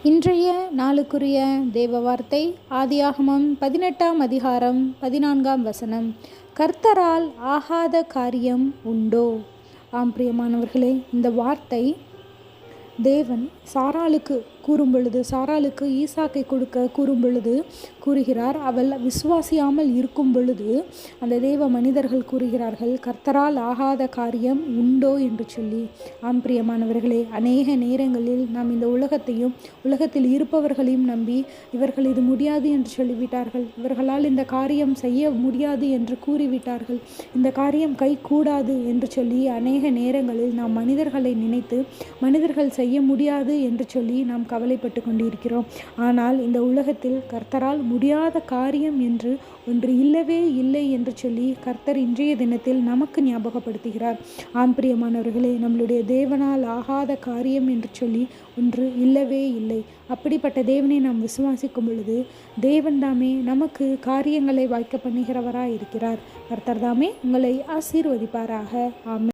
இன்றைய நாளுக்குரிய தேவ வார்த்தை ஆதியாகமம் 18ஆம் அதிகாரம் 14ஆம் வசனம். கர்த்தரால் ஆகாத காரியம் உண்டோ? ஆம் பிரியமானவர்களே, இந்த வார்த்தை தேவன் சாராளுக்கு கூறும் பொழுது, சாராளுக்கு ஈசாக்கை கொடுக்க கூறும் பொழுது கூறுகிறார். அவள் விசுவாசியாமல் இருக்கும் பொழுது அந்த தேவ மனிதர்கள் கூறுகிறார்கள், கர்த்தரால் ஆகாத காரியம் உண்டோ என்று சொல்லி. ஆம் பிரியமானவர்களே, அநேக நேரங்களில் நாம் இந்த உலகத்தையும் உலகத்தில் இருப்பவர்களையும் நம்பி இவர்கள் இது முடியாது என்று சொல்லிவிட்டார்கள், இவர்களால் இந்த காரியம் செய்ய முடியாது என்று கூறிவிட்டார்கள், இந்த காரியம் கை கூடாது என்று சொல்லி அநேக நேரங்களில் நாம் மனிதர்களை நினைத்து மனிதர்கள் செய்ய முடியாது என்று சொல்லி நாம் கவலைப்பட்டு கொண்டிருக்கிறோம். ஆனால் இந்த உலகத்தில் கர்த்தரால் முடியாத காரியம் என்று ஒன்று இல்லவே இல்லை என்று சொல்லி கர்த்தர் இன்றைய தினத்தில் நமக்கு ஞாபகப்படுத்துகிறார். ஆம் பிரியமானவர்களே, நம்மளுடைய தேவனால் ஆகாத காரியம் என்று சொல்லி ஒன்று இல்லவே இல்லை. அப்படிப்பட்ட தேவனை நாம் விசுவாசிக்கும் பொழுது தேவன் தாமே நமக்கு காரியங்களை வாய்க்க பண்ணுகிறவராய் இருக்கிறார். கர்த்தர் தாமே உங்களை ஆசீர்வதிப்பாராக. ஆமென்.